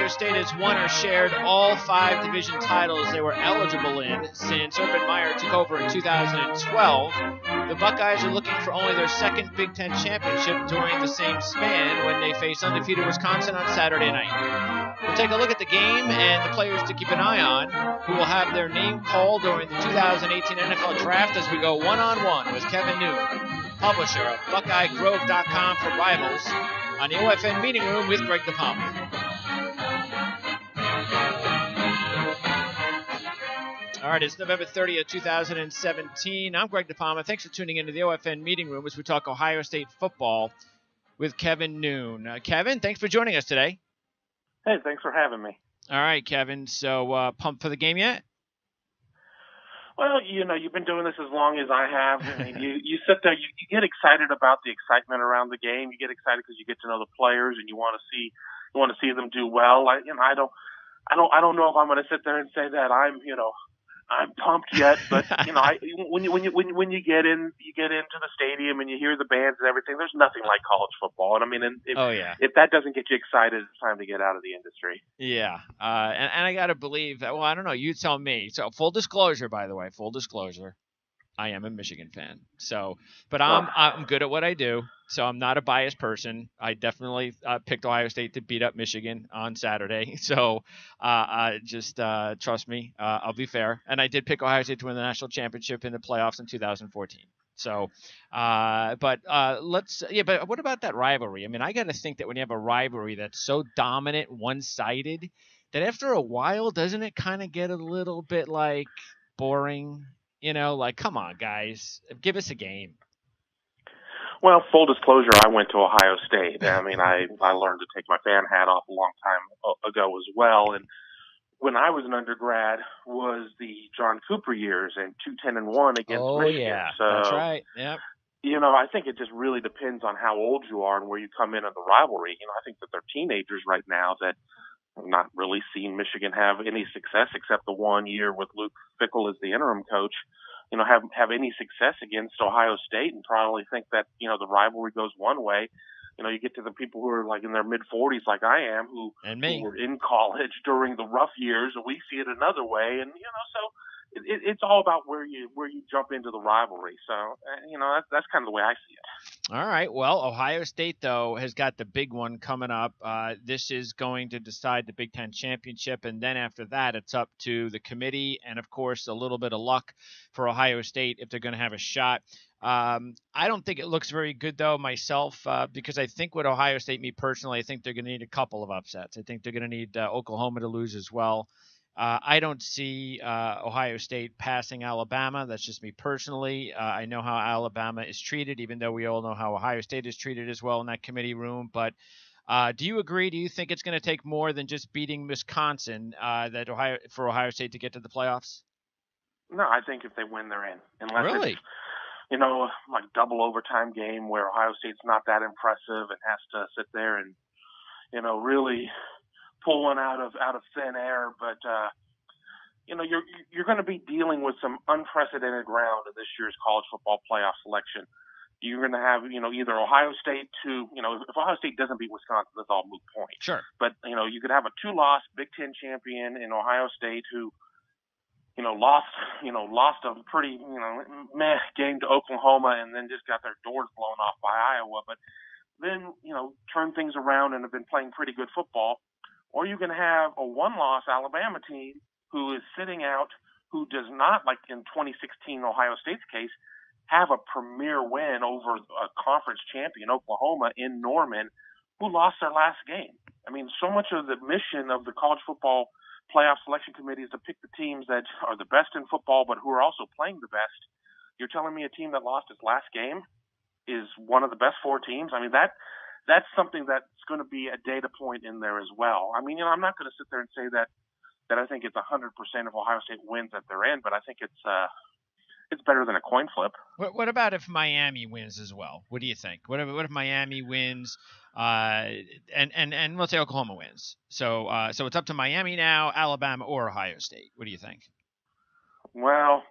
Ohio State has won or shared all 5 division titles they were eligible in since Urban Meyer took over in 2012. The Buckeyes are looking for only their second Big Ten championship during the same span when they face undefeated Wisconsin on Saturday night. We'll take a look at the game and the players to keep an eye on who will have their name called during the 2018 NFL Draft as we go one-on-one with Kevin Noon, publisher of BuckeyeGrove.com for Rivals, on the OFN Meeting Room with Greg DePalma. All right, it's November 30th, 2017. I'm Greg DePalma. Thanks for tuning into the OFN Meeting Room as we talk Ohio State football with Kevin Noon. Kevin, thanks for joining us today. Hey, thanks for having me. All right, Kevin. So, pumped for the game yet? Well, you've been doing this as long as I have. I mean, you sit there, you get excited about the excitement around the game. You get excited because you get to know the players and you want to see them do well. I don't know if I'm going to sit there and say that I'm pumped yet, but when you get into the stadium and you hear the bands and everything, there's nothing like college football. And I mean, if that doesn't get you excited, it's time to get out of the industry. Yeah, and I got to believe that. Well, I don't know. You tell me. So, full disclosure, by the way, I am a Michigan fan. So, but I'm good at what I do. So I'm not a biased person. I definitely picked Ohio State to beat up Michigan on Saturday. So just trust me. I'll be fair. And I did pick Ohio State to win the national championship in the playoffs in 2014. So, but what about that rivalry? I mean, I got to think that when you have a rivalry that's so dominant, one-sided, that after a while, doesn't it kind of get a little bit like boring? Like, come on, guys, give us a game. Well, full disclosure, I went to Ohio State. I mean, I learned to take my fan hat off a long time ago as well. And when I was an undergrad was the John Cooper years and 2-10-1 against Michigan. Oh, yeah, so, that's right. Yep. I think it just really depends on how old you are and where you come in on the rivalry. I think that they're teenagers right now that have not really seen Michigan have any success except the 1 year with Luke Fickell as the interim coach. Have any success against Ohio State and probably think that, the rivalry goes one way. You get to the people who are like in their mid-40s like I am who were in college during the rough years, and we see it another way. And, so it's all about where you jump into the rivalry. So, that's kind of the way I see it. All right. Well, Ohio State, though, has got the big one coming up. This is going to decide the Big Ten championship. And then after that, it's up to the committee and, of course, a little bit of luck for Ohio State if they're going to have a shot. I don't think it looks very good, though, myself, because I think with Ohio State, me personally, I think they're going to need a couple of upsets. I think they're going to need Oklahoma to lose as well. I don't see Ohio State passing Alabama. That's just me personally. I know how Alabama is treated, even though we all know how Ohio State is treated as well in that committee room. But do you agree? Do you think it's going to take more than just beating Wisconsin for Ohio State to get to the playoffs? No, I think if they win, they're in. Unless really? It's, like double overtime game where Ohio State's not that impressive and has to sit there and, really pull one out of thin air, but you're going to be dealing with some unprecedented ground in this year's college football playoff selection. You're going to have either Ohio State if Ohio State doesn't beat Wisconsin, that's all moot point. Sure. But you could have a 2-loss Big Ten champion in Ohio State who lost a pretty meh game to Oklahoma and then just got their doors blown off by Iowa, but then turn things around and have been playing pretty good football. Or you can have a 1-loss Alabama team who is sitting out, who does not, like in 2016 Ohio State's case, have a premier win over a conference champion, Oklahoma, in Norman, who lost their last game. I mean, so much of the mission of the college football playoff selection committee is to pick the teams that are the best in football but who are also playing the best. You're telling me a team that lost its last game is one of the best 4 teams? I mean, that's something that's going to be a data point in there as well. I mean, I'm not going to sit there and say that I think it's 100% of Ohio State wins that they're in, but I think it's better than a coin flip. What about if Miami wins as well? What do you think? What if Miami wins, and let's say Oklahoma wins? So it's up to Miami now, Alabama, or Ohio State. What do you think? Well,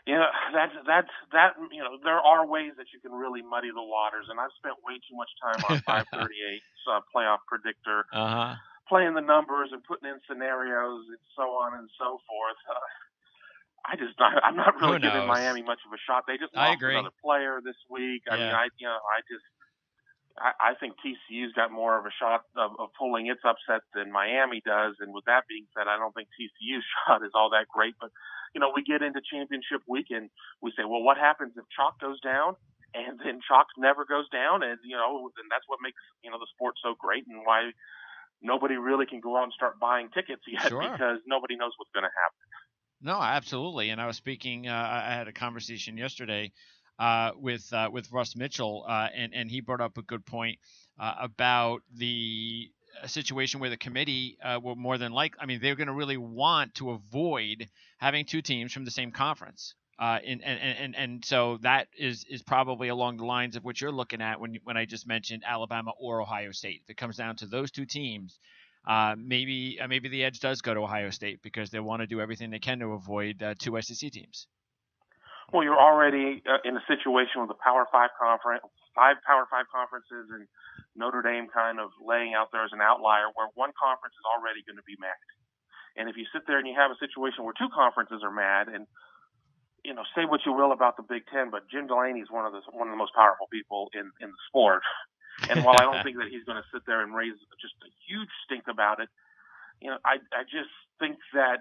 that's there are ways that you can really muddy the waters, and I've spent way too much time on 538's playoff predictor. playing the numbers and putting in scenarios and so on and so forth. I'm not really Who giving knows? Miami much of a shot. They just I lost agree. another player this week. I mean, Yeah. I think TCU's got more of a shot of pulling its upset than Miami does. And with that being said, I don't think TCU's shot is all that great. But, we get into championship week and we say, well, what happens if chalk goes down? And then chalk never goes down. And, and that's what makes, the sport so great and why nobody really can go out and start buying tickets yet Sure. because nobody knows what's going to happen. No, absolutely. And I was speaking. I had a conversation yesterday with Russ Mitchell, and he brought up a good point about the situation where the committee will more than like. I mean, they're going to really want to avoid having two teams from the same conference. And so that is probably along the lines of what you're looking at when I just mentioned Alabama or Ohio State. If it comes down to those two teams, maybe the edge does go to Ohio State because they want to do everything they can to avoid two SEC teams. Well, you're already in a situation with five Power Five conferences, and Notre Dame kind of laying out there as an outlier where one conference is already going to be mad. And if you sit there and you have a situation where two conferences are mad, and say what you will about the Big Ten, but Jim Delaney is one of the most powerful people in the sport. And while I don't think that he's going to sit there and raise just a huge stink about it, I just think that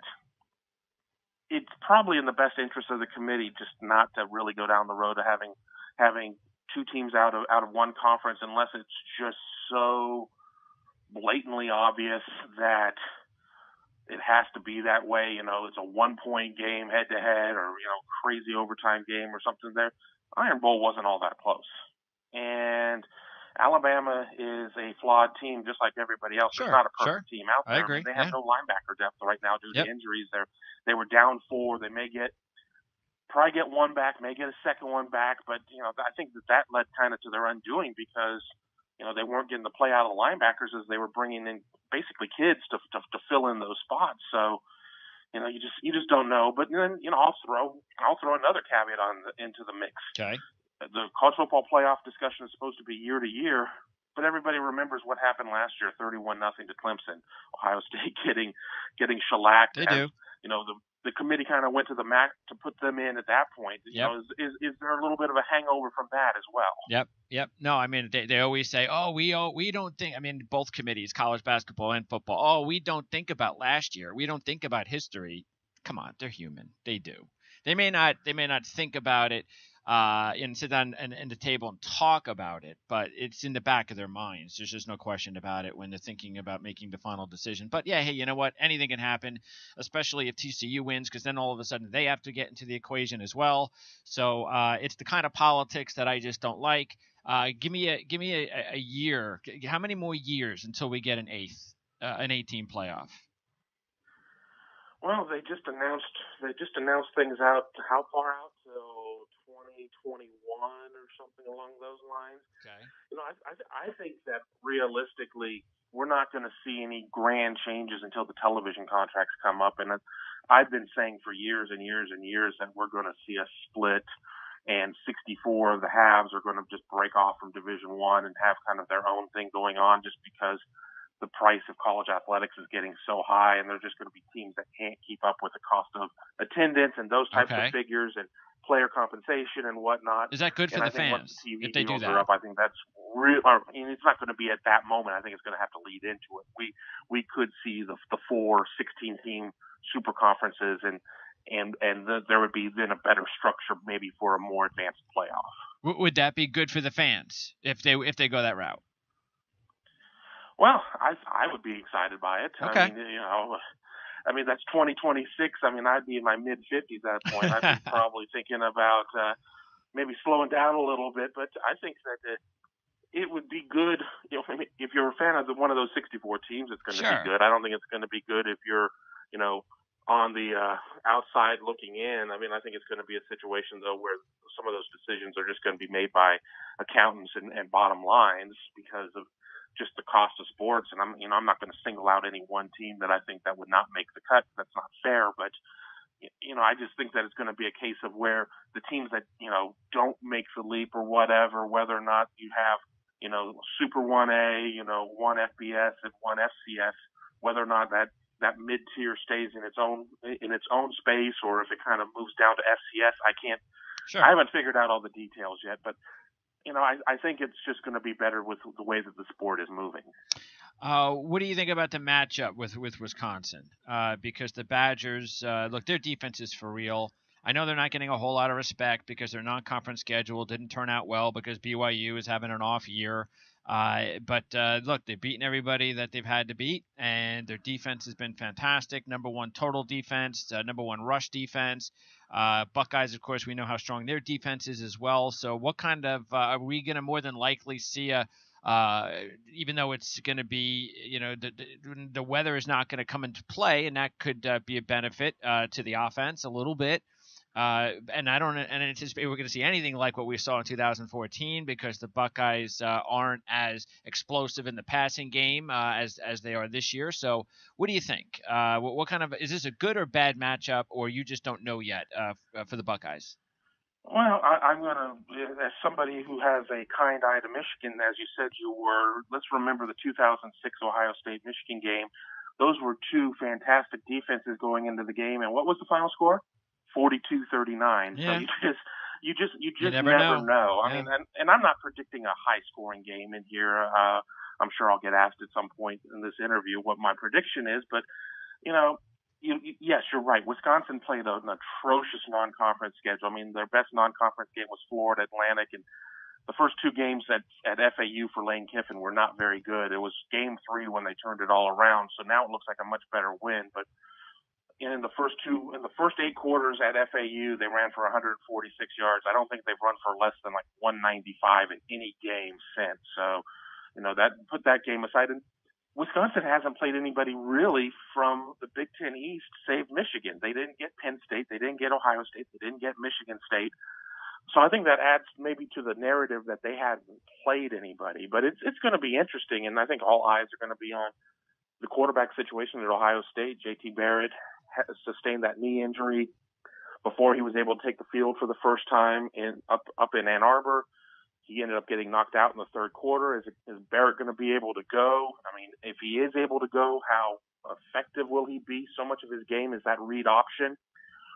it's probably in the best interest of the committee just not to really go down the road of having two teams out of one conference unless it's just so blatantly obvious that it has to be that way. It's a 1-point game head to head or, crazy overtime game or something there. Iron Bowl wasn't all that close. And Alabama is a flawed team just like everybody else. Sure, There's not a perfect team out there. I agree. They have no linebacker depth right now due to injuries. They were down 4. They may probably get one back, may get a second one back, but I think that led kind of to their undoing because they weren't getting the play out of the linebackers as they were bringing in basically kids to fill in those spots. So you just don't know. But then I'll throw another caveat into the mix. Okay. The college football playoff discussion is supposed to be year to year, but everybody remembers what happened last year, 31-0 to Clemson. Ohio State getting shellacked. They do. The committee kind of went to the MAC to put them in at that point. Is there a little bit of a hangover from that as well? Yep. No, I mean they always say, we don't think. I mean, both committees, college basketball and football. We don't think about last year. We don't think about history. Come on, they're human. They do. They may not think about it and sit down and the table and talk about it, but it's in the back of their minds. There's just no question about it when they're thinking about making the final decision. But yeah, hey, you know what? Anything can happen, especially if TCU wins, because then all of a sudden they have to get into the equation as well. So it's the kind of politics that I just don't like. Give me a year. How many more years until we get an 18 playoff? Well, they just announced things out. How far out? Till 2021 or something along those lines. Okay. I think that realistically, we're not going to see any grand changes until the television contracts come up. And I've been saying for years and years and years that we're going to see a split, and 64 of the halves are going to just break off from Division I and have kind of their own thing going on, just because the price of college athletics is getting so high, and there's just going to be teams that can't keep up with the cost of attendance and those types of figures and player compensation and whatnot. Is that good for the fans the if they do that? Up, I think that's real. I mean, it's not going to be at that moment. I think it's going to have to lead into it. We could see the 4 16-team super conferences, and there would be then a better structure maybe for a more advanced playoff. Would that be good for the fans if they go that route? Well, I would be excited by it. Okay. I mean, that's 2026. I mean, I'd be in my mid-50s at that point. I'd be probably thinking about maybe slowing down a little bit. But I think that it would be good. If you're a fan of one of those 64 teams, it's going to be good. I don't think it's going to be good if you're, on the outside looking in. I mean, I think it's going to be a situation, though, where some of those decisions are just going to be made by accountants and bottom lines because of just the cost of sports. And I'm not going to single out any one team that I think that would not make the cut. That's not fair. But, I just think that it's going to be a case of where the teams that, don't make the leap or whatever, whether or not you have, Super 1A, one FBS and one FCS, whether or not that mid-tier stays in its own space, or if it kind of moves down to FCS. Sure. I haven't figured out all the details yet, but I think it's just going to be better with the way that the sport is moving. What do you think about the matchup with Wisconsin? Because the Badgers, look, their defense is for real. I know they're not getting a whole lot of respect because their non-conference schedule didn't turn out well because BYU is having an off year. But look, they've beaten everybody that they've had to beat, and their defense has been fantastic. Number one total defense, number one rush defense. Buckeyes, of course, we know how strong their defense is as well. So what kind of are we going to more than likely see even though it's going to be, the weather is not going to come into play, and that could be a benefit to the offense a little bit. And I don't anticipate we're going to see anything like what we saw in 2014 because the Buckeyes aren't as explosive in the passing game as they are this year. So what do you think? What kind of – is this a good or bad matchup, or you just don't know yet for the Buckeyes? Well, I'm going to, as somebody who has a kind eye to Michigan, as you said you were, let's remember the 2006 Ohio State-Michigan game. Those were two fantastic defenses going into the game. And what was the final score? 42-39. Yeah. So you just never know. I mean, and I'm not predicting a high scoring game in here. I'm sure I'll get asked at some point in this interview what my prediction is, but yes, you're right. Wisconsin played an atrocious non-conference schedule. I mean, their best non-conference game was Florida Atlantic, and the first two games at FAU for Lane Kiffin were not very good. It was game 3 when they turned it all around. So now it looks like a much better win, but in the first 8 quarters at FAU, they ran for 146 yards. I don't think they've run for less than like 195 in any game since. So, that put that game aside. And Wisconsin hasn't played anybody really from the Big Ten East save Michigan. They didn't get Penn State. They didn't get Ohio State. They didn't get Michigan State. So I think that adds maybe to the narrative that they haven't played anybody. But it's going to be interesting, and I think all eyes are going to be on the quarterback situation at Ohio State. J.T. Barrett sustained that knee injury before he was able to take the field for the first time up in Ann Arbor. He ended up getting knocked out in the third quarter. Is Barrett going to be able to go? I mean, if he is able to go, how effective will he be? So much of his game is that read option.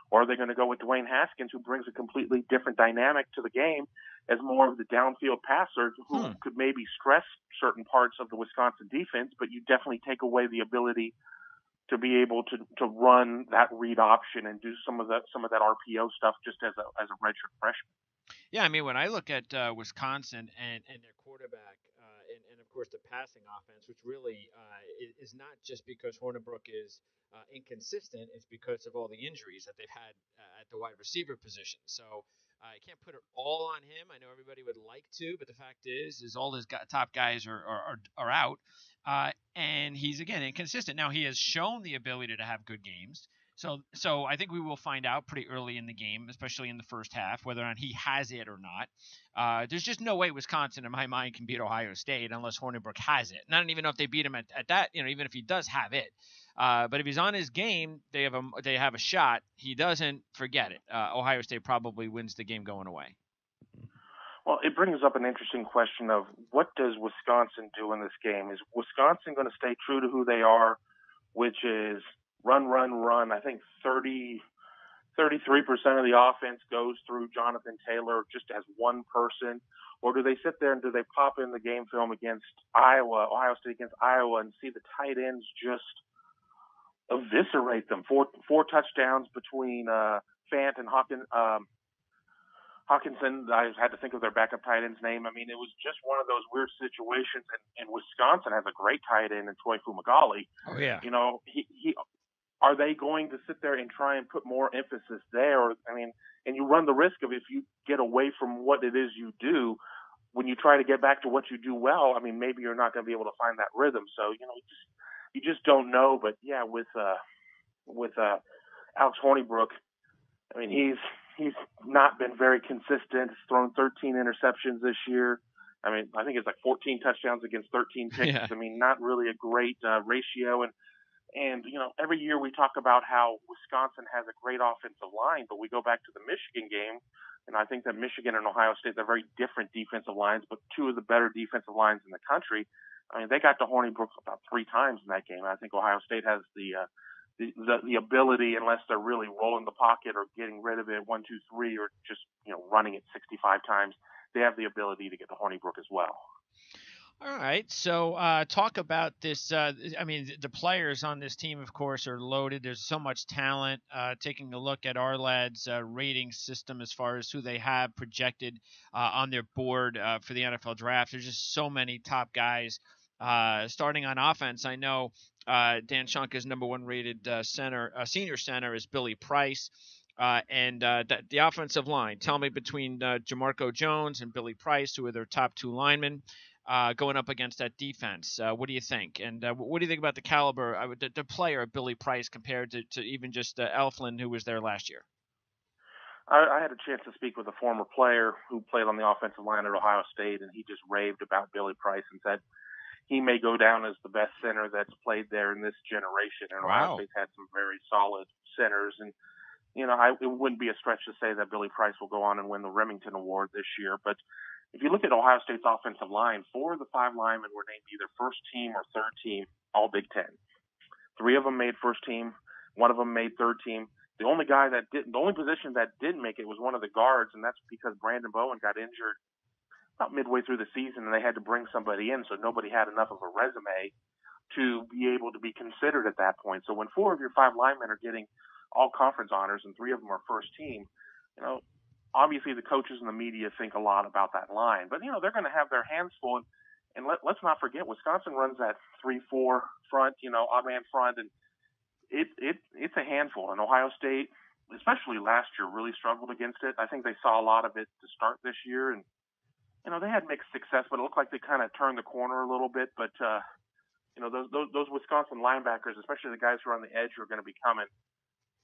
Or are they going to go with Dwayne Haskins, who brings a completely different dynamic to the game as more of the downfield passer who could maybe stress certain parts of the Wisconsin defense, but you definitely take away the ability to be able to run that read option and do some of that RPO stuff just as a redshirt freshman. Yeah, I mean, when I look at Wisconsin and their quarterback and of course the passing offense, which really is not just because Hornibrook is inconsistent, it's because of all the injuries that they've had at the wide receiver position. So I can't put it all on him. I know everybody would like to, but the fact is all his top guys are out, and he's again inconsistent. Now he has shown the ability to have good games. So I think we will find out pretty early in the game, especially in the first half, whether or not he has it or not. There's just no way Wisconsin, in my mind, can beat Ohio State unless Hornibrook has it. And I don't even know if they beat him at that, even if he does have it. But if he's on his game, they have a shot. He doesn't, forget it. Ohio State probably wins the game going away. Well, it brings up an interesting question of what does Wisconsin do in this game? Is Wisconsin going to stay true to who they are, which is run. I think 33% of the offense goes through Jonathan Taylor just as one person. Or do they sit there and do they pop in the game film against Ohio State against Iowa, and see the tight ends just eviscerate them? Four touchdowns between Fant and Hawkinson. I had to think of their backup tight end's name. I mean, it was just one of those weird situations. And Wisconsin has a great tight end in Troy Fumagalli. Oh, yeah. Are they going to sit there and try and put more emphasis there? And you run the risk of, if you get away from what it is you do, when you try to get back to what you do well, I mean, maybe you're not going to be able to find that rhythm. So, you just don't know. But yeah, with Alex Hornibrook, I mean, he's not been very consistent. He's thrown 13 interceptions this year. I mean, I think it's like 14 touchdowns against 13 picks. Yeah. I mean, not really a great ratio. And every year we talk about how Wisconsin has a great offensive line, but we go back to the Michigan game, and I think that Michigan and Ohio State, they're very different defensive lines, but two of the better defensive lines in the country. I mean, they got to Hornibrook about 3 times in that game. I think Ohio State has the ability, unless they're really rolling the pocket or getting rid of it 1, 2, 3, or just running it 65 times. They have the ability to get to Hornibrook as well. All right. So talk about this. I mean, the players on this team, of course, are loaded. There's so much talent. Taking a look at our lads' rating system as far as who they have projected on their board for the NFL draft, there's just so many top guys. Starting on offense, I know Dan Shunka's number 1 rated senior center is Billy Price. And the offensive line, tell me between Jamarco Jones and Billy Price, who are their top 2 linemen, going up against that defense. What do you think? And what do you think about the caliber, the player of Billy Price compared to even just Elflin, who was there last year? I had a chance to speak with a former player who played on the offensive line at Ohio State, and he just raved about Billy Price and said he may go down as the best center that's played there in this generation. And Ohio State's had some very solid centers. And, it wouldn't be a stretch to say that Billy Price will go on and win the Remington Award this year. But if you look at Ohio State's offensive line, 4 of the 5 linemen were named either first team or third team, all Big Ten. 3 of them made first team. 1 of them made third team. The only position that didn't make it was one of the guards, and that's because Brandon Bowen got injured about midway through the season, and they had to bring somebody in, so nobody had enough of a resume to be able to be considered at that point. So when 4 of your 5 linemen are getting all conference honors and 3 of them are first team, obviously the coaches and the media think a lot about that line, but they're going to have their hands full. And let's not forget, Wisconsin runs that 3-4 front, odd man front, and it's a handful. And Ohio State, especially last year, really struggled against it. I think they saw a lot of it to start this year, and they had mixed success, but it looked like they kind of turned the corner a little bit. But those Wisconsin linebackers, especially the guys who are on the edge, who are going to be coming,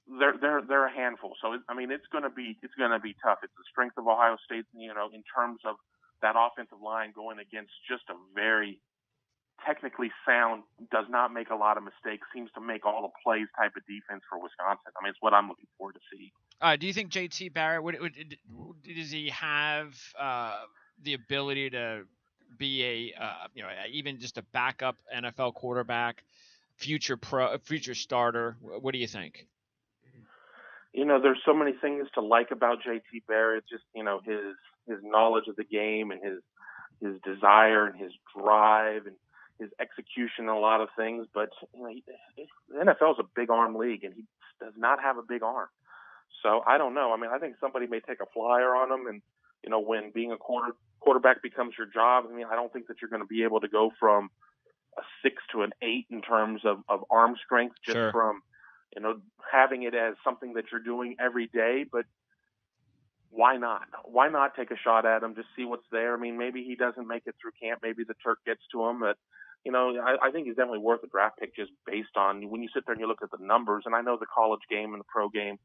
they're a handful. So it's going to be tough. It's the strength of Ohio State, in terms of that offensive line going against just a very technically sound, does not make a lot of mistakes, seems to make all the plays type of defense for Wisconsin. I mean, it's what I'm looking forward to see. Do you think JT Barrett does he have the ability to be even just a backup NFL quarterback, future starter? What do you think? There's so many things to like about JT Barrett. Just his knowledge of the game and his desire and his drive and his execution on a lot of things. But the NFL is a big arm league, and he does not have a big arm. So I don't know. I mean, I think somebody may take a flyer on him, and when being a quarterback becomes your job, I mean, I don't think that you're going to be able to go from a 6 to an 8 in terms of arm strength, just sure. from having it as something that you're doing every day. But why not? Why not take a shot at him, just see what's there? I mean, maybe he doesn't make it through camp. Maybe the Turk gets to him. But, I think he's definitely worth a draft pick just based on when you sit there and you look at the numbers. And I know the college game and the pro game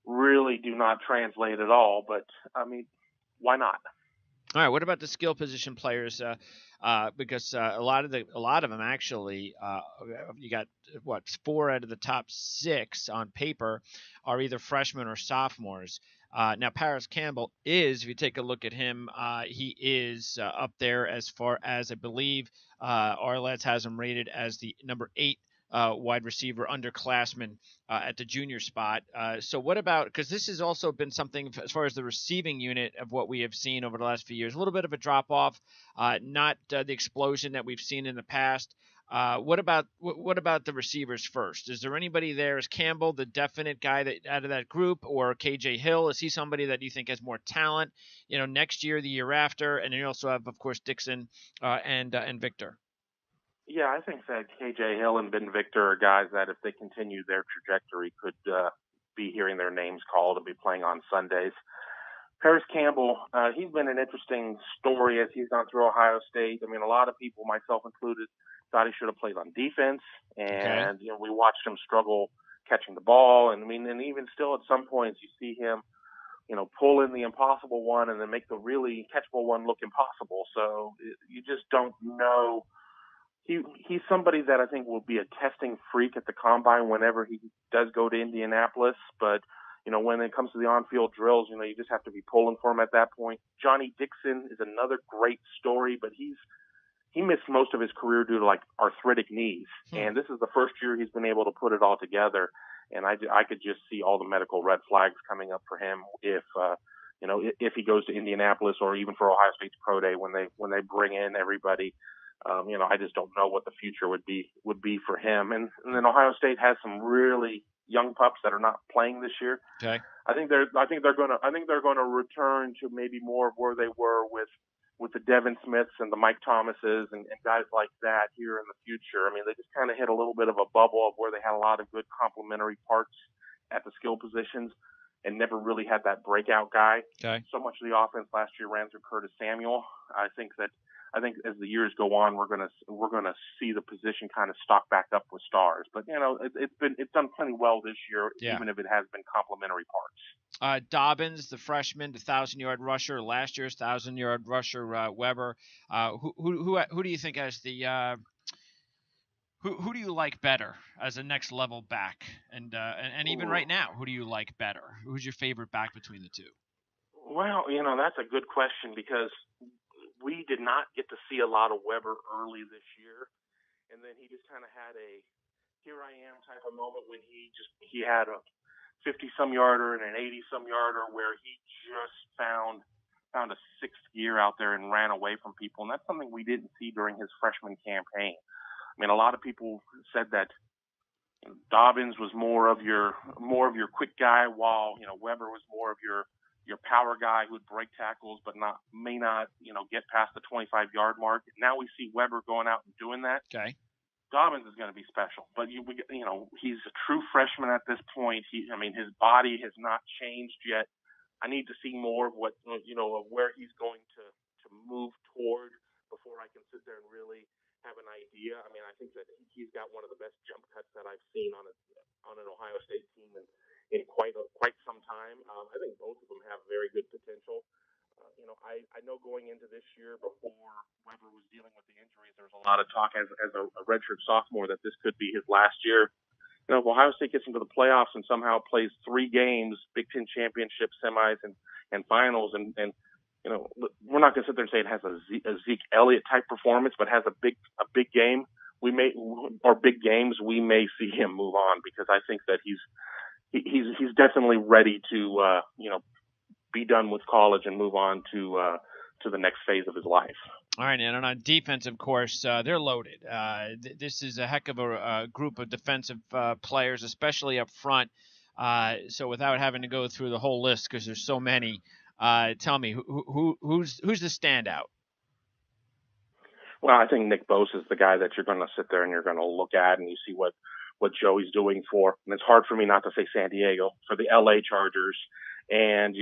really do not translate at all. But, I mean, why not? All right. What about the skill position players? Because a lot of them actually, you got 4 out of the top 6 on paper are either freshmen or sophomores. Now Paris Campbell is, if you take a look at him, he is up there as far as I believe Arlets has him rated as the number 8 wide receiver underclassman at the junior spot. So what about, because this has also been something as far as the receiving unit of what we have seen over the last few years, a little bit of a drop off, not the explosion that we've seen in the past. What about the receivers first? Is there anybody there? Is Campbell the definite guy that out of that group, or KJ Hill? Is he somebody that you think has more talent, next year, the year after? And then you also have, of course, Dixon and Victor. Yeah, I think that KJ Hill and Ben Victor are guys that if they continue their trajectory could be hearing their names called and be playing on Sundays. Paris Campbell, he's been an interesting story as he's gone through Ohio State. I mean, a lot of people, myself included, thought he should have played on defense. And, we watched him struggle catching the ball. And, and even still at some points you see him, pull in the impossible one and then make the really catchable one look impossible. So you just don't know. He's somebody that I think will be a testing freak at the combine whenever he does go to Indianapolis. But, when it comes to the on-field drills, you just have to be pulling for him at that point. Johnny Dixon is another great story, but he's he missed most of his career due to like arthritic knees, and this is the first year he's been able to put it all together. And I could just see all the medical red flags coming up for him if if he goes to Indianapolis or even for Ohio State's pro day when they bring in everybody. I just don't know what the future would be for him. And then Ohio State has some really young pups that are not playing this year. Okay. I think they're going to return to maybe more of where they were with the Devin Smiths and the Mike Thomases and guys like that here in the future. I mean, they just kind of hit a little bit of a bubble of where they had a lot of good complementary parts at the skill positions and never really had that breakout guy. Okay. So much of the offense last year ran through Curtis Samuel. I think as the years go on, we're gonna see the position kind of stock back up with stars. But it's done plenty well this year, even if it has been complementary parts. Dobbins, the freshman, the 1,000-yard rusher, last year's 1,000-yard rusher, Weber. Who do you think as the who do you like better as a next level back? And even right now, who do you like better? Who's your favorite back between the two? Well, that's a good question because we did not get to see a lot of Weber early this year, and then he just kind of had a here I am type of moment when he had a 50-some yarder and an 80-some yarder where he just found a sixth gear out there and ran away from people, and that's something we didn't see during his freshman campaign. I mean, a lot of people said that Dobbins was more of your quick guy, while Weber was more of your power guy who would break tackles but may not get past the 25-yard mark. Now we see Weber going out and doing that. Okay. Dobbins is going to be special, but he's a true freshman at this point. His body has not changed yet. I need to see more of of where he's going to move toward before I can sit there and really have an idea. I mean, I think that he's got one of the best jump cuts that I've seen on an Ohio State team in quite some time. I think both of them have very good potential. I know going into this year, before Weber was dealing with the injuries, there was a lot of talk as a redshirt sophomore that this could be his last year. If Ohio State gets into the playoffs and somehow plays 3 games, Big Ten championship semis and finals, and we're not going to sit there and say it has a Zeke Elliott type performance, but has a big game. Big games, we may see him move on because I think that he's definitely ready to be done with college and move on to the next phase of his life. All right, and on defense, of course, they're loaded. This is a heck of a group of defensive players, especially up front. So without having to go through the whole list because there's so many, tell me who's the standout? Well, I think Nick Bosa is the guy that you're going to sit there and you're going to look at and you see what Joey's doing for. And it's hard for me not to say San Diego, for the LA Chargers. And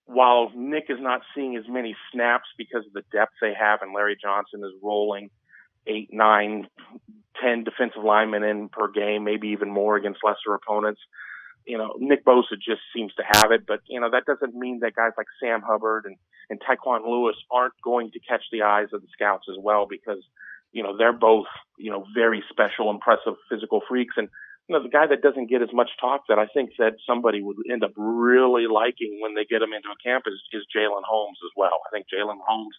while Nick is not seeing as many snaps because of the depth they have, and Larry Johnson is rolling 8, 9, 10 defensive linemen in per game, maybe even more against lesser opponents, Nick Bosa just seems to have it. But, that doesn't mean that guys like Sam Hubbard and Tyquan Lewis aren't going to catch the eyes of the scouts as well because, they're both, very special, impressive physical freaks. And, the guy that doesn't get as much talk that I think that somebody would end up really liking when they get him into a camp is Jalen Holmes as well. I think Jalen Holmes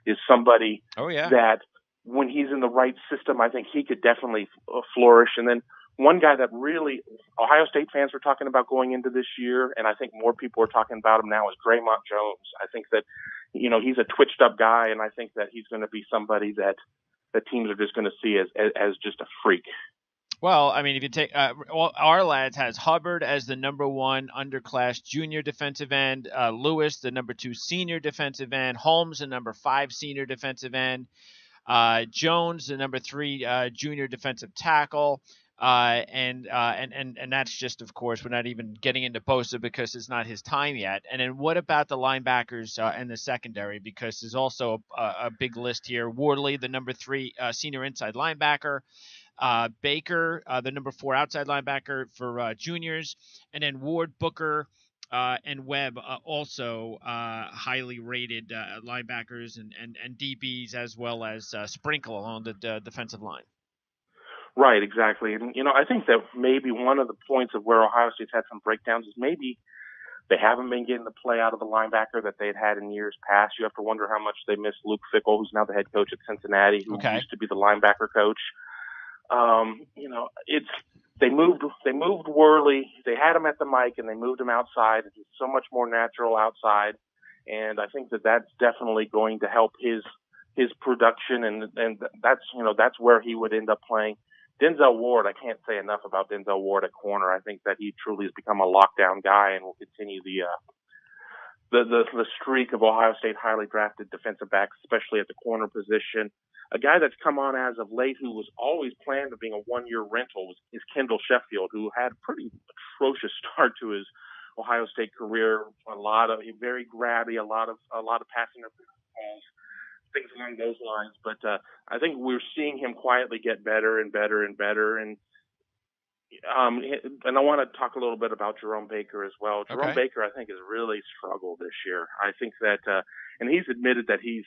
is somebody that when he's in the right system, I think he could definitely flourish. And then one guy that really Ohio State fans were talking about going into this year, and I think more people are talking about him now, is Draymond Jones. I think that, he's a twitched up guy, and I think that he's going to be somebody that teams are just going to see as just a freak. Well, I mean, if you take our lads has Hubbard as the number 1 underclass junior defensive end, Lewis the number 2 senior defensive end, Holmes the number 5 senior defensive end, Jones the number 3 junior defensive tackle, and that's just, of course, we're not even getting into Bosa because it's not his time yet. And then what about the linebackers and the secondary? Because there's also a big list here. Wardley, the number 3 senior inside linebacker. Baker, the number 4 outside linebacker for juniors, and then Ward, Booker, and Webb also highly rated linebackers and DBs, as well as Sprinkle along the defensive line. Right, exactly. And, I think that maybe one of the points of where Ohio State's had some breakdowns is maybe They haven't been getting the play out of the linebacker that they'd had in years past. You have to wonder how much they miss Luke Fickell, who's now the head coach at Cincinnati, who used to be the linebacker coach. They moved Worley. They had him at the mic and they moved him outside. It's so much more natural outside, and I think that that's definitely going to help his production, and that's where he would end up playing. Denzel Ward, I can't say enough about Denzel Ward at corner. I think that he truly has become a lockdown guy and will continue the streak of Ohio State highly drafted defensive backs, especially at the corner position. A guy that's come on as of late who was always planned to being a one-year rental is Kendall Sheffield, who had a pretty atrocious start to his Ohio State career. Very grabby, a lot of passing calls, things along those lines. But I think we're seeing him quietly get better and better and better. And I want to talk a little bit about Jerome Baker as well. Jerome Baker, I think, has really struggled this year. I think that, and he's admitted that he's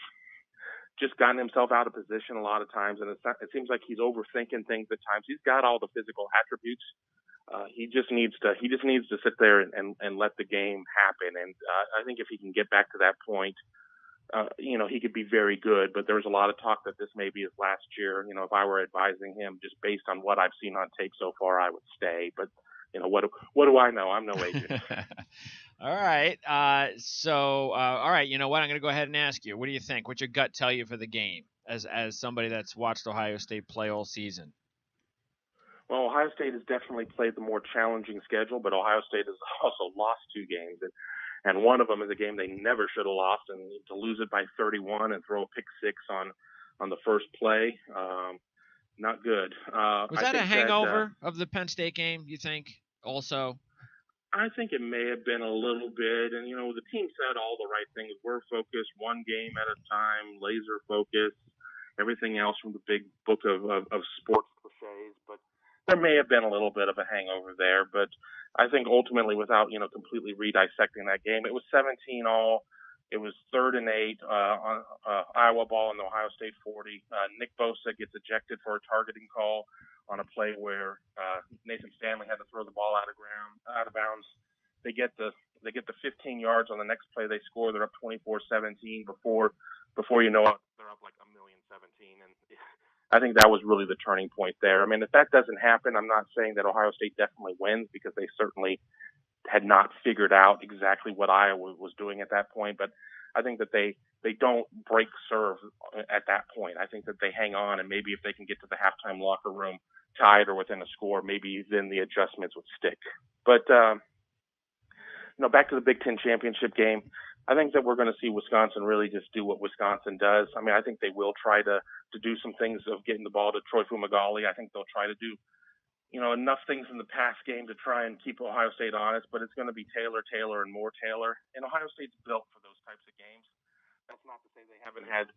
just gotten himself out of position a lot of times, and it seems like he's overthinking things at times. He's got all the physical attributes. He just needs to sit there and let the game happen. And I think if he can get back to that point, he could be very good. But there was a lot of talk that this may be his last year. If I were advising him, just based on what I've seen on tape so far, I would stay. But what do I know? I'm no agent. All right. All right. You know what? I'm going to go ahead and ask you. What do you think? What's your gut tell you for the game as somebody that's watched Ohio State play all season? Well, Ohio State has definitely played the more challenging schedule, but Ohio State has also lost 2 games. And one of them is a game they never should have lost, and to lose it by 31 and throw a pick 6 on the first play, not good. Was that a hangover of the Penn State game, you think, also? I think it may have been a little bit. And, the team said all the right things. We're focused one game at a time, laser focused, everything else from the big book of sports cliches. But there may have been a little bit of a hangover there. But I think ultimately, without, completely redissecting that game, it was 17-all. It was 3rd and 8 on Iowa ball in the Ohio State 40. Nick Bosa gets ejected for a targeting call on a play where Nathan Stanley had to throw the ball out of bounds. They get the 15 yards on the next play. They score. They're up 24-17 before you know it, they're up like 1,017,000. And I think that was really the turning point there. I mean, if that doesn't happen, I'm not saying that Ohio State definitely wins, because they certainly had not figured out exactly what Iowa was doing at that point. But I think that they don't break serve at that point. I think that they hang on, and maybe if they can get to the halftime locker room tied or within a score, maybe then the adjustments would stick. But, back to the Big Ten championship game, I think that we're going to see Wisconsin really just do what Wisconsin does. I mean, I think they will try to do some things of getting the ball to Troy Fumagalli. I think they'll try to do, enough things in the past game to try and keep Ohio State honest, but it's going to be Taylor, and more Taylor. And Ohio State's built for those types of games. That's not to say they haven't had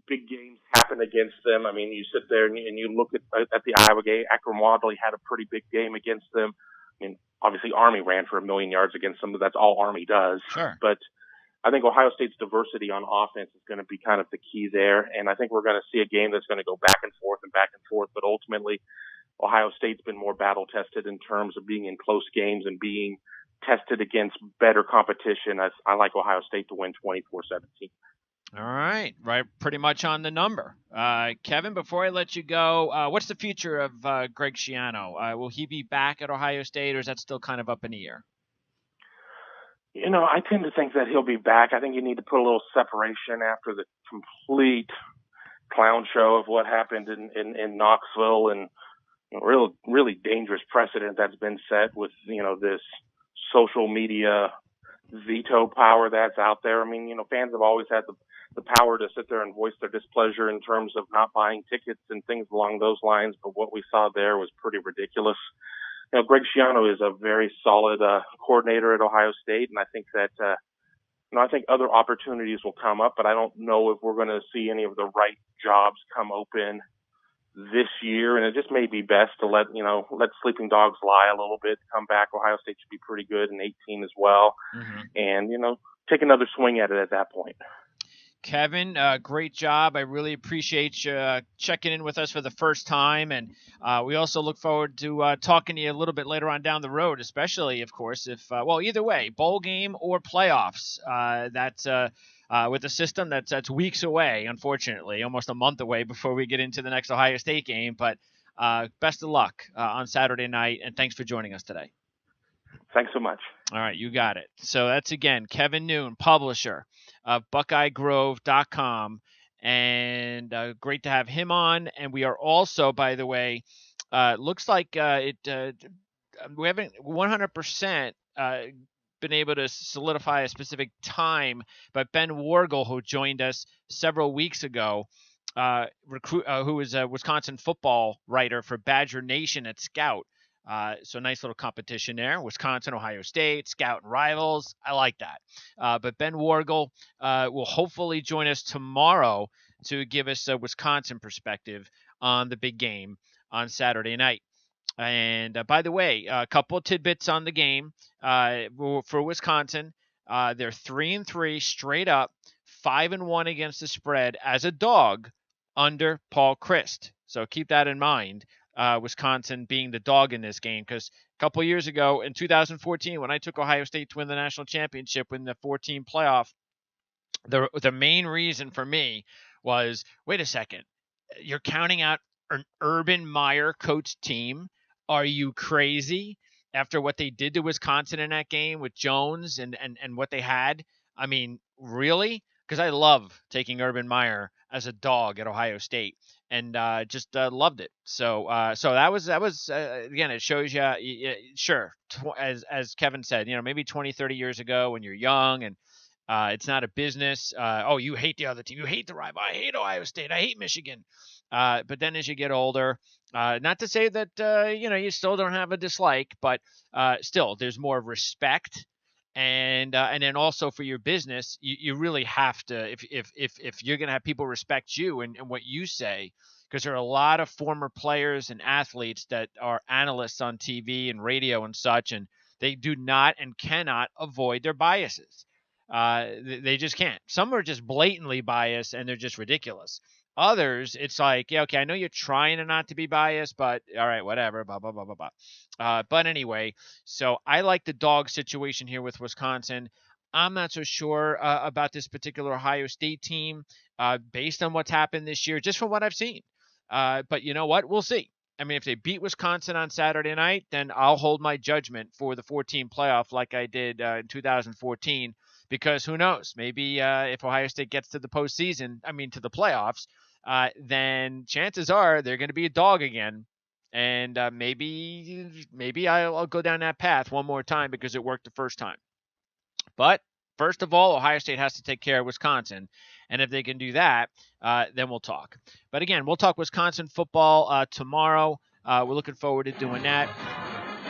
big games happen against them. I mean, you sit there and you look at the Iowa game. Akram Wadley had a pretty big game against them. I mean, obviously Army ran for 1 million yards against them, but that's all Army does. Sure. But I think Ohio State's diversity on offense is going to be kind of the key there. And I think we're going to see a game that's going to go back and forth. But ultimately, Ohio State's been more battle tested in terms of being in close games and being tested against better competition. I like Ohio State to win 24-17. All right. Pretty much on the number. Kevin, before I let you go, what's the future of Greg Schiano? Will he be back at Ohio State, or is that still kind of up in the air? I tend to think that he'll be back. I think you need to put a little separation after the complete clown show of what happened in Knoxville, and really dangerous precedent that's been set with, this social media veto power that's out there. I mean, fans have always had the power to sit there and voice their displeasure in terms of not buying tickets and things along those lines. But what we saw there was pretty ridiculous. Greg Schiano is a very solid coordinator at Ohio State, and I think that I think other opportunities will come up, but I don't know if we're going to see any of the right jobs come open this year. And it just may be best to let sleeping dogs lie a little bit, come back. Ohio State should be pretty good in 18 as well, and take another swing at it at that point. Kevin, great job. I really appreciate you checking in with us for the first time. And we also look forward to talking to you a little bit later on down the road, especially, of course, if, well, either way, bowl game or playoffs. That's with a system that's weeks away, unfortunately, almost a month away before we get into the next Ohio State game. But best of luck on Saturday night. And thanks for joining us today. Thanks so much. All right, you got it. So that's, again, Kevin Noon, publisher of BuckeyeGrove.com. And great to have him on. And we are also, by the way, looks like we haven't 100% been able to solidify a specific time, but Ben Wargel, who joined us several weeks ago, who is a Wisconsin football writer for Badger Nation at Scout. So nice little competition there. Wisconsin, Ohio State, Scout and Rivals. I like that. But Ben Wargel will hopefully join us tomorrow to give us a Wisconsin perspective on the big game on Saturday night. And by the way, a couple of tidbits on the game for Wisconsin. They're 3-3 straight up, 5-1 against the spread as a dog under Paul Chryst. So keep that in mind. Wisconsin being the dog in this game, because a couple years ago in 2014, when I took Ohio State to win the national championship in the 14 playoff, the main reason for me was, wait a second, you're counting out an Urban Meyer coached team? Are you crazy? After what they did to Wisconsin in that game with Jones and what they had? I mean, really? Because I love taking Urban Meyer as a dog at Ohio State. And just loved it. So that was again, it shows you, sure, as Kevin said, maybe 20, 30 years ago when you're young and it's not a business. You hate the other team. You hate the rival. I hate Ohio State. I hate Michigan. But then as you get older, not to say that, you still don't have a dislike, but still there's more respect. And then also for your business, you really have to, if you're going to have people respect you and what you say, because there are a lot of former players and athletes that are analysts on TV and radio and such, and they do not and cannot avoid their biases. They just can't. Some are just blatantly biased and they're just ridiculous. Others, it's like, yeah, okay, I know you're trying not to be biased, but all right, whatever, blah, blah, blah, blah, blah. But anyway, so I like the dog situation here with Wisconsin. I'm not so sure about this particular Ohio State team based on what's happened this year, just from what I've seen. But you know what? We'll see. I mean, if they beat Wisconsin on Saturday night, then I'll hold my judgment for the 14 playoff like I did in 2014. Because who knows? Maybe if Ohio State gets to the postseason, to the playoffs, then chances are they're going to be a dog again. And maybe I'll go down that path one more time because it worked the first time. But first of all, Ohio State has to take care of Wisconsin. And if they can do that, then we'll talk. But again, we'll talk Wisconsin football tomorrow. We're looking forward to doing that.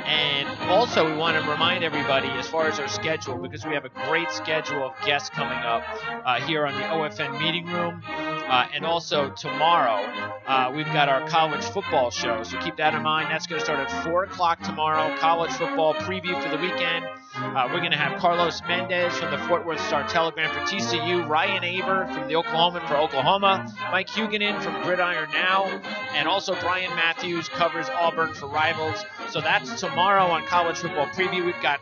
And also, we want to remind everybody as far as our schedule, because we have a great schedule of guests coming up here on the OFN meeting room. And also tomorrow, we've got our college football show. So keep that in mind. That's going to start at 4 o'clock tomorrow. College football preview for the weekend. We're going to have Carlos Mendez from the Fort Worth Star-Telegram for TCU, Ryan Aber from the Oklahoman for Oklahoma, Mike Huguenin from Gridiron Now, and also Brian Matthews covers Auburn for Rivals. So that's tomorrow on College Football Preview. We've got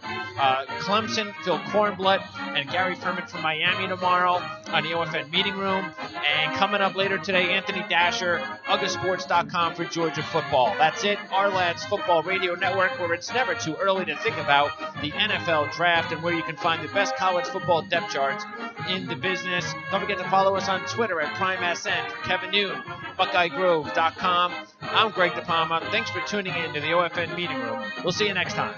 Clemson, Phil Kornblatt, and Gary Furman from Miami tomorrow on the OFN meeting room. And coming up later today, Anthony Dasher, UGAsports.com for Georgia football. That's it. Our Lads Football Radio Network, where it's never too early to think about the NFL draft and where you can find the best college football depth charts in the business. Don't forget to follow us on Twitter at PrimeSN. For Kevin Noon, BuckeyeGrove.com. I'm Greg DePalma. Thanks for tuning in to the OFN meeting room. We'll see you next time.